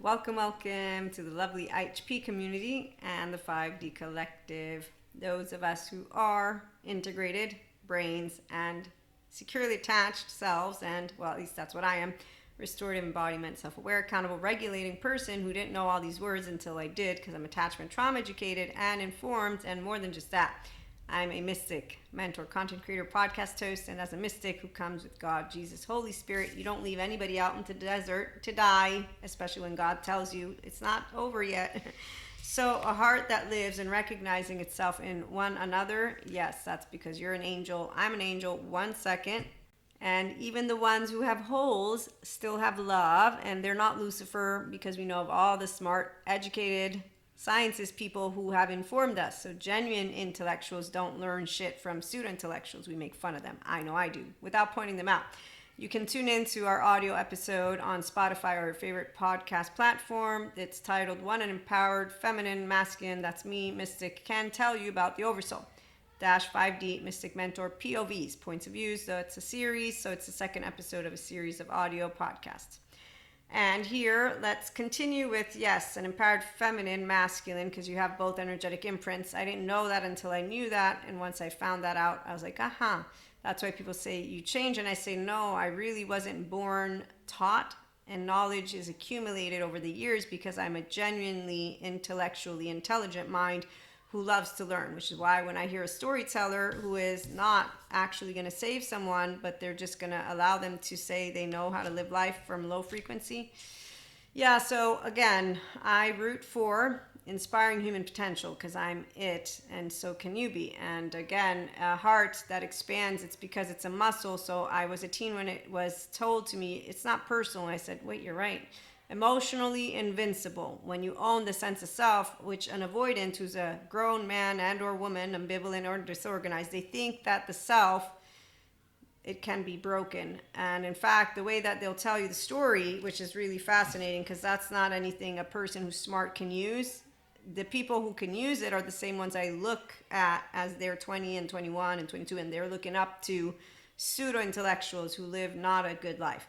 Welcome to the lovely IHP community and the 5D collective. Those of us who are integrated brains and securely attached selves, and well, at least that's what I am, restorative embodiment, self-aware, accountable, regulating person who didn't know all these words until I did, because I'm attachment trauma educated and informed, and more than just that. I'm a mystic, mentor, content creator, podcast host, and as a mystic who comes with God, Jesus, Holy Spirit, you don't leave anybody out into the desert to die, especially when God tells you it's not over yet. So a heart that lives in recognizing itself in one another, yes, that's because you're an angel, I'm an angel, 1 second. And even the ones who have holes still have love, and they're not Lucifer, because we know of all the smart, educated, scientist people who have informed us. So genuine intellectuals don't learn shit from pseudo-intellectuals. We make fun of them. I know I do, without pointing them out. You can tune into our audio episode on Spotify or your favorite podcast platform. It's titled One an Empowered Feminine Masculine, that's me, Mystic, can tell you about the oversoul. Dash 5D Mystic Mentor POVs, points of views. So it's a series. So it's the second episode of a series of audio podcasts. And here, let's continue with, yes, an empowered feminine, masculine, because you have both energetic imprints. I didn't know that until I knew that. And once I found that out, I was like, aha. That's why people say you change. And I say, no, I really wasn't born taught. And knowledge is accumulated over the years because I'm a genuinely intellectually intelligent mind who loves to learn, which is why when I hear a storyteller who is not actually going to save someone, but they're just going to allow them to say they know how to live life from low frequency. Yeah, so again, I root for inspiring human potential because I'm it, and so can you be. And again, a heart that expands, it's because it's a muscle. So I was a teen when it was told to me, it's not personal. I said, wait, you're right. Emotionally invincible. When you own the sense of self, which an avoidant who's a grown man and or woman, ambivalent or disorganized, they think that the self, it can be broken. And in fact, the way that they'll tell you the story, which is really fascinating because that's not anything a person who's smart can use. The people who can use it are the same ones I look at as they're 20 and 21 and 22, and they're looking up to pseudo-intellectuals who live not a good life.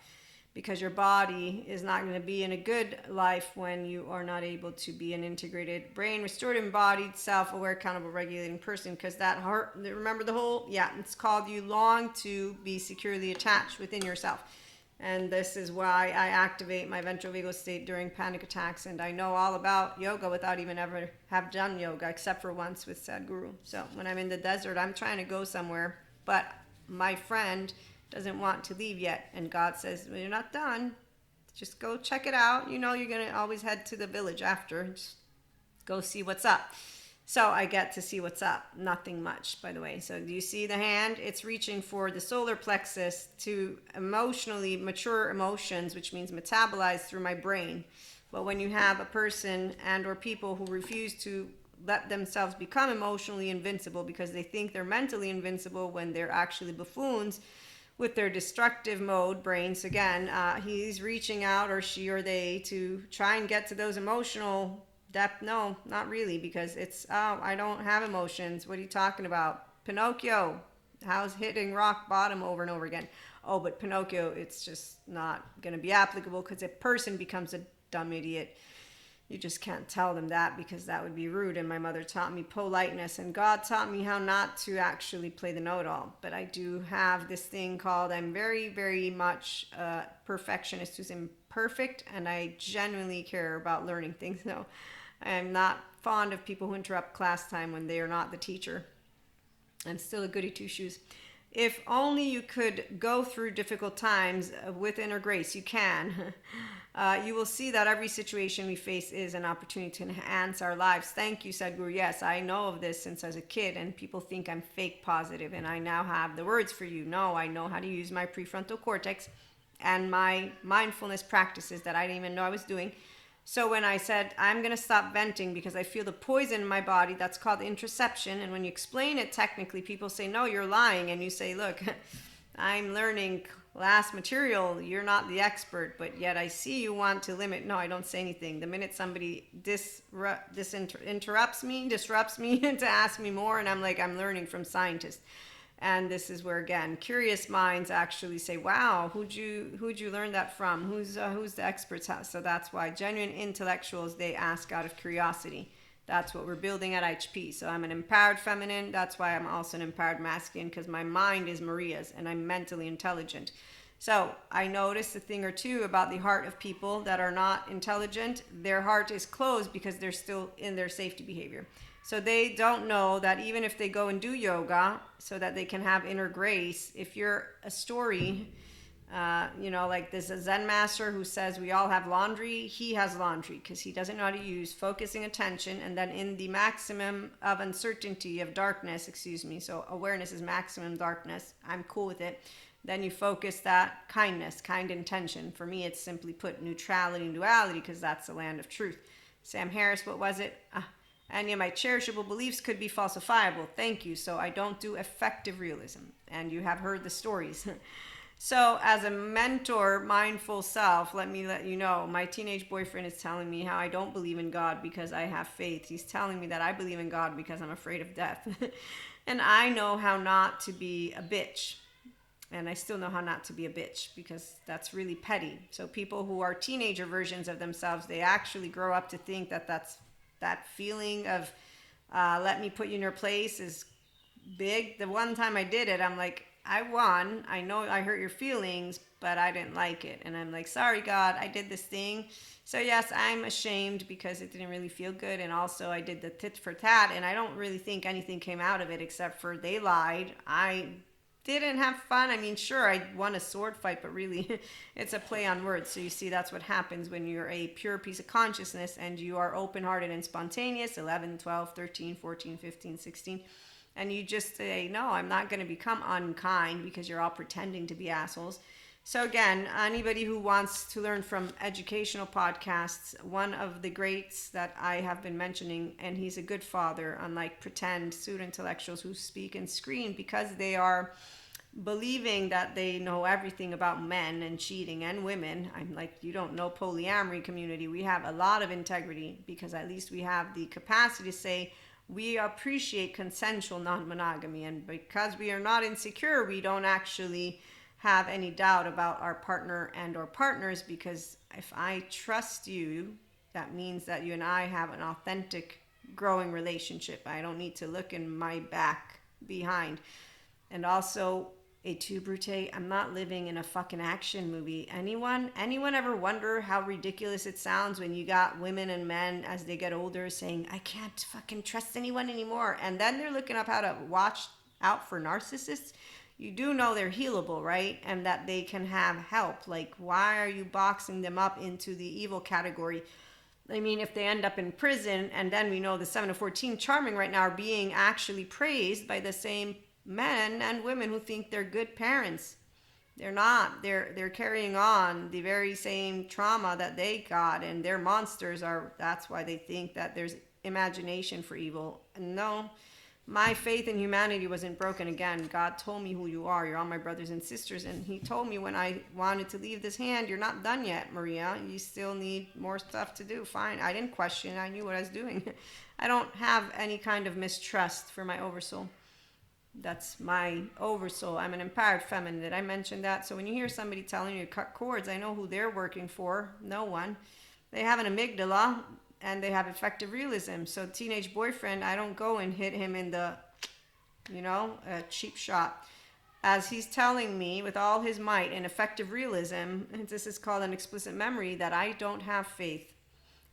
Because your body is not going to be in a good life when you are not able to be an integrated brain, restored, embodied, self-aware, accountable, regulating person. Because that heart, remember the whole, it's called you long to be securely attached within yourself. And this is why I activate my ventral vagal state during panic attacks. And I know all about yoga without even ever have done yoga, except for once with Sadhguru. So when I'm in the desert, I'm trying to go somewhere, but my friend doesn't want to leave yet, and God says, well, you're not done, just go check it out. You know you're going to always head to the village after, just go see what's up. So I get to see what's up. Nothing much, by the way. So do you see the hand? It's reaching for the solar plexus to emotionally mature emotions, which means metabolize through my brain. But when you have a person and or people who refuse to let themselves become emotionally invincible because they think they're mentally invincible when they're actually buffoons, with their destructive mode brains, again, he's reaching out, or she or they, to try and get to those emotional depth. No, not really, because it's, oh, I don't have emotions. What are you talking about? Pinocchio, how's hitting rock bottom over and over again? Oh, but Pinocchio, it's just not going to be applicable because a person becomes a dumb idiot. You just can't tell them that because that would be rude. And my mother taught me politeness, and God taught me how not to actually play the know-it-all. But I do have this thing called, I'm very, very much a perfectionist who's imperfect, and I genuinely care about learning things. So I'm not fond of people who interrupt class time when they are not the teacher. I'm still a goody two-shoes. If only you could go through difficult times with inner grace, you can. You will see that every situation we face is an opportunity to enhance our lives. Thank you, Sadhguru. Yes, I know of this since I was a kid, and people think I'm fake positive, and I now have the words for you. No, I know how to use my prefrontal cortex and my mindfulness practices that I didn't even know I was doing. So when I said, I'm going to stop venting because I feel the poison in my body, that's called introception. And when you explain it technically, people say, no, you're lying. And you say, look, I'm learning class material. You're not the expert, but yet I see you want to limit. No, I don't say anything. The minute somebody disrupts me to ask me more, and I'm like, I'm learning from scientists. And this is where, again, curious minds actually say, wow, who'd you learn that from? Who's the experts? So that's why genuine intellectuals, they ask out of curiosity. That's what we're building at HP. So I'm an empowered feminine. That's why I'm also an empowered masculine, because my mind is Maria's and I'm mentally intelligent. So I noticed a thing or two about the heart of people that are not intelligent. Their heart is closed because they're still in their safety behavior. So they don't know that even if they go and do yoga so that they can have inner grace, if you're a story, like there's a Zen master who says we all have laundry, he has laundry because he doesn't know how to use focusing attention. And then in the maximum of uncertainty of darkness, so awareness is maximum darkness, I'm cool with it. Then you focus that kindness, kind intention. For me, it's simply put neutrality and duality, because that's the land of truth. Sam Harris, what was it? Anya, my cherishable beliefs could be falsifiable. Thank you. So I don't do effective realism. And you have heard the stories. So as a mentor, mindful self, let me let you know, my teenage boyfriend is telling me how I don't believe in God because I have faith. He's telling me that I believe in God because I'm afraid of death. And I know how not to be a bitch. And I still know how not to be a bitch, because that's really petty. So people who are teenager versions of themselves, they actually grow up to think that that feeling of let me put you in your place is big. The one time I did it, I'm like, I won. I know I hurt your feelings, but I didn't like it. And I'm like, sorry, God, I did this thing. So yes, I'm ashamed because it didn't really feel good. And also I did the tit for tat, and I don't really think anything came out of it except for they lied. I didn't have fun. I mean, sure, I won a sword fight, but really it's a play on words. So you see, that's what happens when you're a pure piece of consciousness and you are open-hearted and spontaneous, 11, 12, 13, 14, 15, 16. And you just say, no, I'm not going to become unkind because you're all pretending to be assholes. So again, anybody who wants to learn from educational podcasts, one of the greats that I have been mentioning, and he's a good father, unlike pretend pseudo-intellectuals who speak and scream because they are believing that they know everything about men and cheating and women. I'm like, you don't know polyamory community. We have a lot of integrity because at least we have the capacity to say, we appreciate consensual non-monogamy. And because we are not insecure, we don't actually have any doubt about our partner and or partners, because if I trust you, that means that you and I have an authentic growing relationship. I don't need to look in my back behind. And also, et tu Brute, I'm not living in a fucking action movie. Anyone ever wonder how ridiculous it sounds when you got women and men as they get older saying, I can't fucking trust anyone anymore, and then they're looking up how to watch out for narcissists? You do know they're healable, right? And that they can have help. Like, why are you boxing them up into the evil category? I mean, if they end up in prison, and then we know the 7 to 14 charming right now are being actually praised by the same men and women who think they're good parents. They're not. They're carrying on the very same trauma that they got, and their monsters are. That's why they think that there's imagination for evil. And no, my faith in humanity wasn't broken. Again, God told me who you are. You're all my brothers and sisters. And he told me when I wanted to leave this hand, you're not done yet, Maria. You still need more stuff to do. Fine. I didn't question. I knew what I was doing. I don't have any kind of mistrust for my oversoul. That's my oversoul. I'm an empowered feminine. Did I mention that? So when you hear somebody telling you to cut cords, I know who they're working for. No one. They have an amygdala and they have effective realism. So teenage boyfriend, I don't go and hit him in the, a cheap shot. As he's telling me with all his might and effective realism, this is called an explicit memory, that I don't have faith.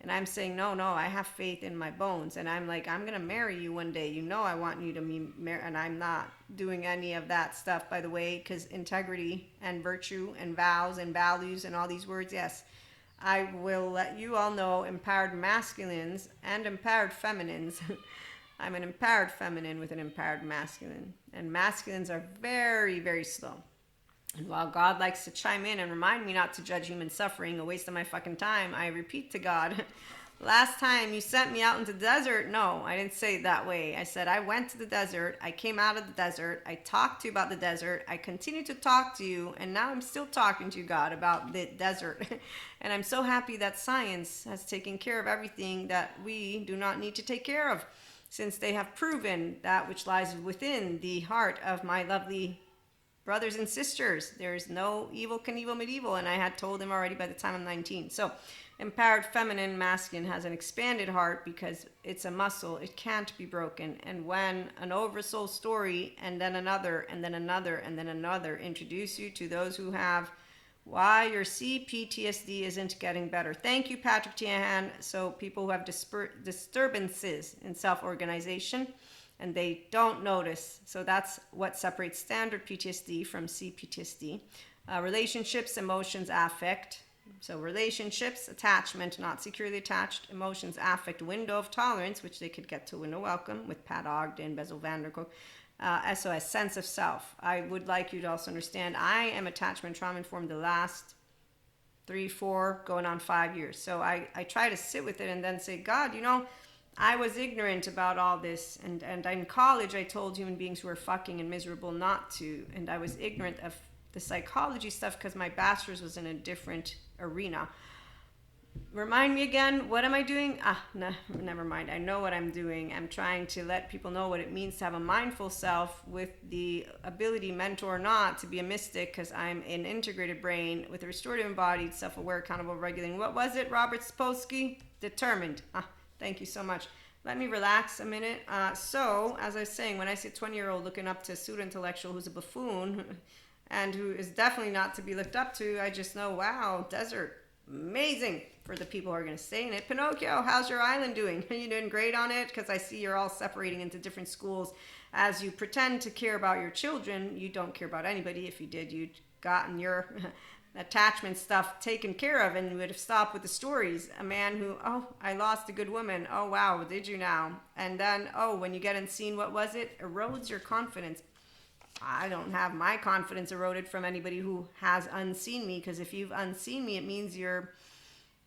And I'm saying, no, I have faith in my bones. And I'm like, I'm going to marry you one day. I want you to be married. And I'm not doing any of that stuff, by the way, because integrity and virtue and vows and values and all these words, yes. I will let you all know, empowered masculines and empowered feminines. I'm an empowered feminine with an empowered masculine. And masculines are very, very slow. And while God likes to chime in and remind me not to judge human suffering, a waste of my fucking time, I repeat to God, last time you sent me out into the desert, no, I didn't say it that way. I said I went to the desert, I came out of the desert, I talked to you about the desert, I continue to talk to you, and now I'm still talking to you, God, about the desert. And I'm so happy that science has taken care of everything that we do not need to take care of. since they have proven that which lies within the heart of my lovely brothers and sisters. There's no evil, Knievel, medieval, and I had told him already by the time I'm 19. So empowered feminine, masculine has an expanded heart because it's a muscle. It can't be broken. And when an oversoul story and then another and then another and then another introduce you to those who have why your CPTSD isn't getting better. Thank you, Patrick Tiahan. So people who have disturbances in self-organization and they don't notice. So that's what separates standard PTSD from CPTSD. Relationships, emotions, affect. So relationships, attachment, not securely attached. Emotions, affect, window of tolerance, which they could get to window welcome with Pat Ogden, Bezel van der Kolk. SOS, sense of self. I would like you to also understand I am attachment trauma informed the last 3, 4, going on 5 years. So I try to sit with it and then say, God, I was ignorant about all this. And in college, I told human beings who were fucking and miserable not to. And I was ignorant of the psychology stuff because my bachelor's was in a different arena. Remind me again, what am I doing? No, never mind. I know what I'm doing. I'm trying to let people know what it means to have a mindful self with the ability, mentor or not, to be a mystic because I'm an integrated brain with a restorative, embodied, self-aware, accountable, regulating. What was it, Robert Sapolsky? Determined. Thank you so much. Let me relax a minute. So, as I was saying, when I see a 20-year-old looking up to a pseudo-intellectual who's a buffoon and who is definitely not to be looked up to, I just know, wow, desert. Amazing for the people who are going to stay in it. Pinocchio, how's your island doing? Are you doing great on it? Because I see you're all separating into different schools. As you pretend to care about your children, you don't care about anybody. If you did, you'd gotten your attachment stuff taken care of and you would have stopped with the stories. A man who, I lost a good woman. Oh, wow, did you now? And then, when you get unseen, what was it? Erodes your confidence. I don't have my confidence eroded from anybody who has unseen me, because if you've unseen me, it means you're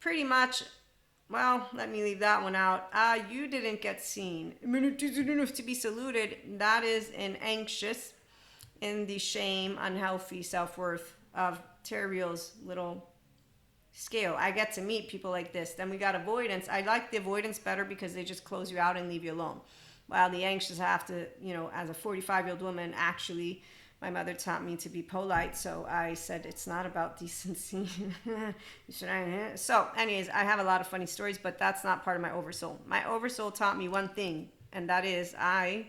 pretty much, well, let me leave that one out. You didn't get seen. To be saluted, that is an anxious, in the shame, unhealthy self-worth of Terriel's little scale. I get to meet people like this. Then we got avoidance. I like the avoidance better because they just close you out and leave you alone. While the anxious have to, as a 45-year-old woman, actually, my mother taught me to be polite. So I said, it's not about decency. So anyways, I have a lot of funny stories, but that's not part of my oversoul. My oversoul taught me one thing, and that is I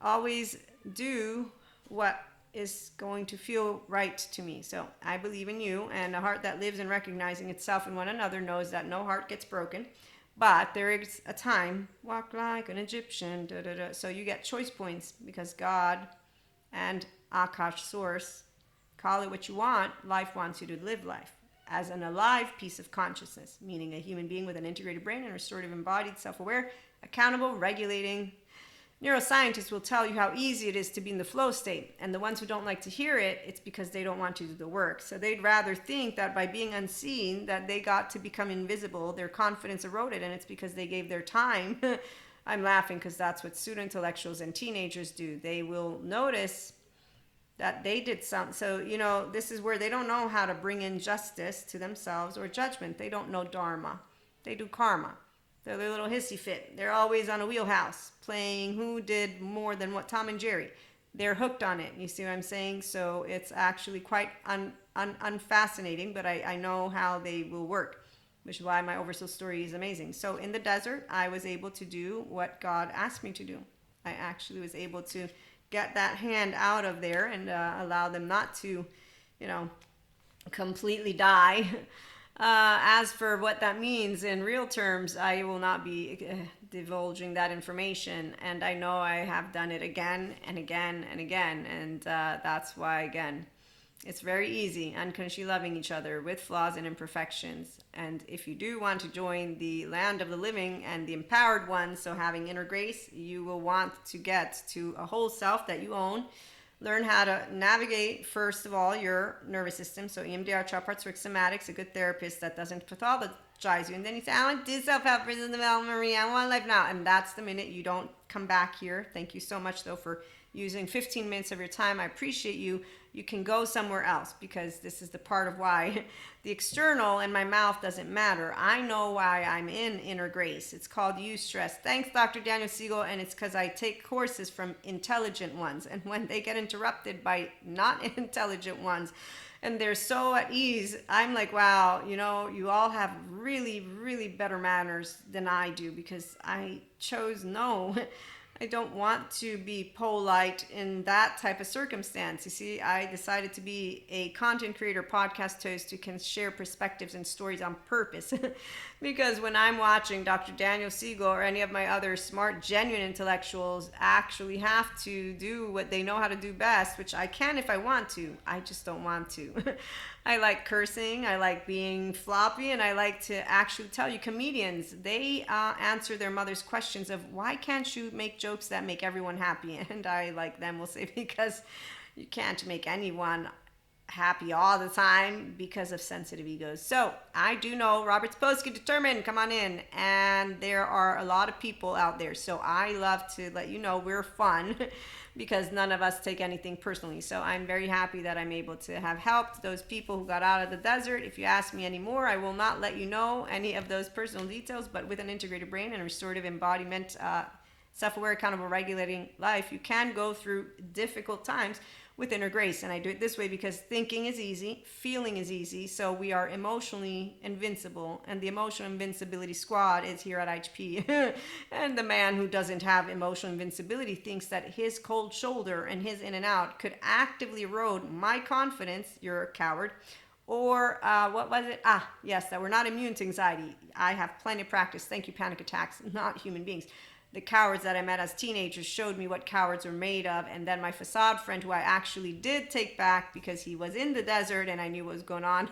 always do what is going to feel right to me. So I believe in you, and a heart that lives in recognizing itself and one another knows that no heart gets broken. But there is a time, walk like an Egyptian, So you get choice points because God and Akash source, call it what you want, life wants you to live life as an alive piece of consciousness, meaning a human being with an integrated brain and restorative, embodied, self-aware, accountable, regulating. Neuroscientists will tell you how easy it is to be in the flow state, and the ones who don't like to hear it, it's because they don't want to do the work. So they'd rather think that by being unseen that they got to become invisible, their confidence eroded, and it's because they gave their time. I'm laughing because that's what pseudo-intellectuals and teenagers do. They will notice that they did something. So, this is where they don't know how to bring in justice to themselves or judgment. They don't know dharma. They do karma. They're their little hissy fit. They're always on a wheelhouse playing who did more than what, Tom and Jerry. They're hooked on it. You see what I'm saying? So it's actually quite unfascinating, but I know how they will work, which is why my oversoul story is amazing. So in the desert, I was able to do what God asked me to do. I actually was able to get that hand out of there and allow them not to, completely die. As for what that means in real terms, I will not be divulging that information. And I know I have done it again and again and again. And that's why, again, it's very easy, unconsciously loving each other with flaws and imperfections. And if you do want to join the land of the living and the empowered ones, so having inner grace, you will want to get to a whole self that you own. Learn how to navigate, first of all, your nervous system. So EMDR, chart parts, work somatics, a good therapist that doesn't pathologize you. And then you say, I want to do self-help, prison development, Maria, I want life now. And that's the minute you don't come back here. Thank you so much, though, for using 15 minutes of your time. I appreciate you. you can go somewhere else, because this is the part of why the external and my mouth doesn't matter. I know why I'm in Inner Grace. It's called Eustress. Thanks, Dr. Daniel Siegel, and it's because I take courses from intelligent ones, and when they get interrupted by not intelligent ones, and they're so at ease, I'm like, wow, you all have really, really better manners than I do, because I chose no. I don't want to be polite in that type of circumstance. You see, I decided to be a content creator, podcast host who can share perspectives and stories on purpose. Because when I'm watching Dr. Daniel Siegel or any of my other smart, genuine intellectuals actually have to do what they know how to do best, which I can if I want to. I just don't want to. I like cursing, I like being floppy, and I like to actually tell you, comedians, they answer their mother's questions of, why can't you make jokes that make everyone happy? And I, like them, will say, because you can't make anyone happy all the time because of sensitive egos. So I do know Robert Sapolsky, determined, come on in. And there are a lot of people out there. So I love to let you know we're fun because none of us take anything personally. So I'm very happy that I'm able to have helped those people who got out of the desert. If you ask me any more, I will not let you know any of those personal details, but with an integrated brain and restorative embodiment, self-aware, accountable, regulating life, you can go through difficult times with Inner Grace. And I do it this way because thinking is easy, feeling is easy, so we are emotionally invincible, and the emotional invincibility squad is here at HP. And the man who doesn't have emotional invincibility thinks that his cold shoulder and his in and out could actively erode my confidence. You're a coward. Or what was it? Yes, that we're not immune to anxiety. I have plenty of practice. Thank you, panic attacks, not human beings. The cowards that I met as teenagers showed me what cowards are made of. And then my facade friend, who I actually did take back because he was in the desert and I knew what was going on,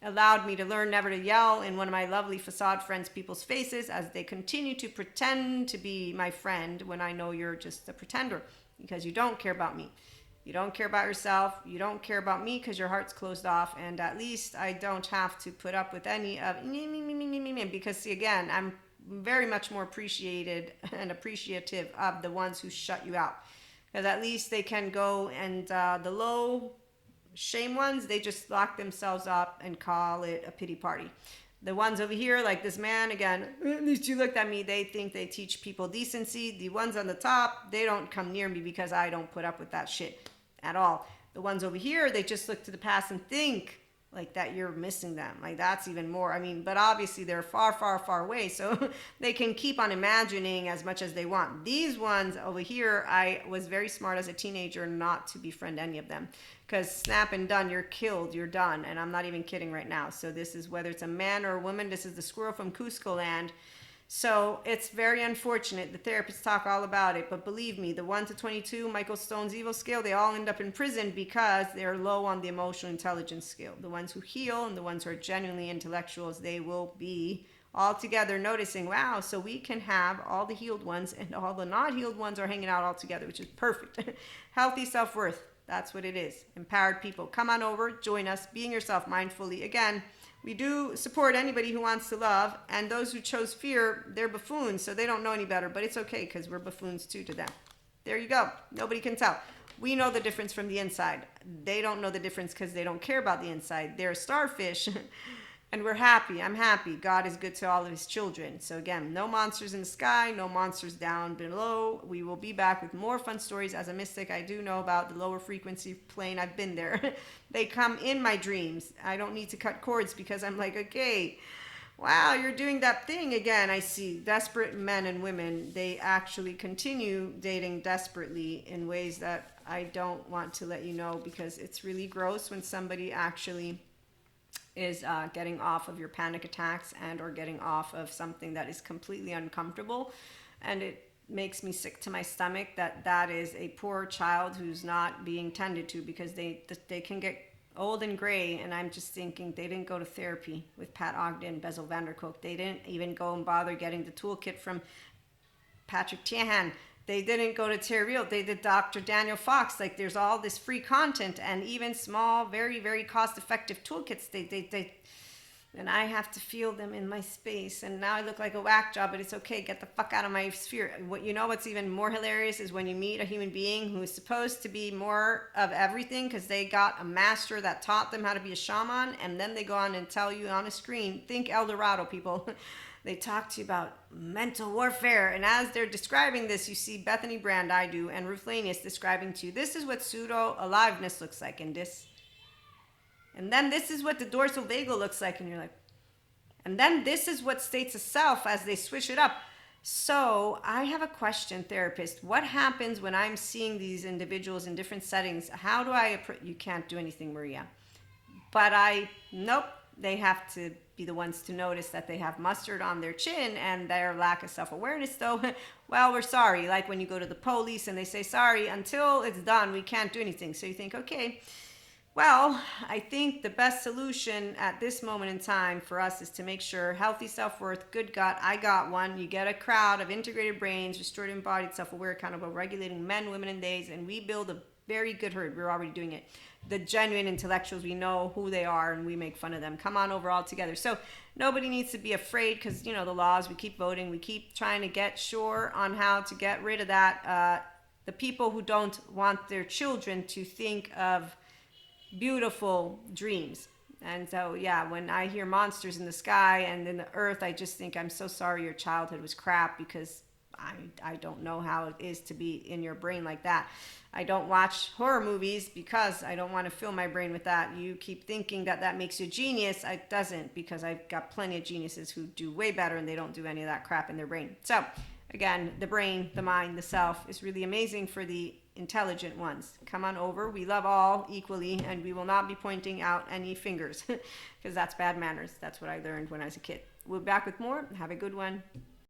allowed me to learn never to yell in one of my lovely facade friends' people's faces as they continue to pretend to be my friend when I know you're just a pretender, because you don't care about me. You don't care about yourself. You don't care about me because your heart's closed off. And at least I don't have to put up with any of because, see, again, I'm very much more appreciated and appreciative of the ones who shut you out, because at least they can go, and the low shame ones, they just lock themselves up and call it a pity party. The ones over here, like this man, again, at least you looked at me, they think they teach people decency. The ones on the top, they don't come near me because I don't put up with that shit at all. The ones over here, they just look to the past and think like that you're missing them. Like, that's even more. I mean, but obviously they're far, far, far away, so they can keep on imagining as much as they want. These ones over here, I was very smart as a teenager not to befriend any of them, because snap and done, you're killed, you're done. And I'm not even kidding right now. So this is, whether it's a man or a woman, this is the squirrel from Cusco land. So it's very unfortunate. The therapists talk all about it, but believe me, the 1 to 22 Michael Stone's evil scale, they all end up in prison because they're low on the emotional intelligence scale. The ones who heal and the ones who are genuinely intellectuals, they will be all together noticing, wow, so we can have all the healed ones and all the not healed ones are hanging out all together, which is perfect. Healthy self-worth, that's what it is. Empowered people, come on over, join us, being yourself mindfully. Again, we do support anybody who wants to love, and those who chose fear, they're buffoons, so they don't know any better, but it's okay because we're buffoons too to them. There you go. Nobody can tell. We know the difference from the inside. They don't know the difference because they don't care about the inside. They're a starfish, and we're happy. I'm happy. God is good to all of his children. So again, no monsters in the sky, no monsters down below. We will be back with more fun stories. As a mystic, I do know about the lower frequency plane. I've been there. They come in my dreams. I don't need to cut cords because I'm like, okay, wow, you're doing that thing again. I see desperate men and women. They actually continue dating desperately in ways that I don't want to let you know, because it's really gross when somebody actually is getting off of your panic attacks and or getting off of something that is completely uncomfortable. And it makes me sick to my stomach that is a poor child who's not being tended to, because they can get old and gray. And I'm just thinking, they didn't go to therapy with Pat Ogden, Bezel Vanderkolk. They didn't even go and bother getting the toolkit from Patrick Tiahan. They didn't go to Terry Real. They did Dr. Daniel Fox. Like, there's all this free content and even small, very, very cost-effective toolkits. and I have to feel them in my space. And now I look like a whack job, but it's okay. Get the fuck out of my sphere. What's even more hilarious is when you meet a human being who is supposed to be more of everything because they got a master that taught them how to be a shaman, and then they go on and tell you on a screen, think El Dorado, people. They talk to you about mental warfare. And as they're describing this, you see Bethany Brand, I do, and Ruth Lanius describing to you, this is what pseudo aliveness looks like in this. And then this is what the dorsal vagal looks like. And you're like, and then this is what states of self as they switch it up. So I have a question, therapist. What happens when I'm seeing these individuals in different settings? How do I, you can't do anything, Maria. But nope, they have to be the ones to notice that they have mustard on their chin and their lack of self-awareness, though. Well, we're sorry. Like when you go to the police and they say, sorry, until it's done, we can't do anything. So you think, okay, well, I think the best solution at this moment in time for us is to make sure healthy self-worth, good gut, I got one. You get a crowd of integrated brains, restorative, embodied, self-aware, accountable, regulating men, women, and days, and we build a very good herd. We're already doing it. The genuine intellectuals, we know who they are, and we make fun of them. Come on over all together. So nobody needs to be afraid because, the laws, we keep voting. We keep trying to get sure on how to get rid of that. The people who don't want their children to think of beautiful dreams. And so, yeah, when I hear monsters in the sky and in the earth, I just think, I'm so sorry your childhood was crap, because I don't know how it is to be in your brain like that. I don't watch horror movies because I don't want to fill my brain with that. You keep thinking that makes you a genius. It doesn't, because I've got plenty of geniuses who do way better and they don't do any of that crap in their brain. So again, the brain, the mind, the self is really amazing for the intelligent ones. Come on over. We love all equally, and we will not be pointing out any fingers because that's bad manners. That's what I learned when I was a kid. We'll be back with more. Have a good one.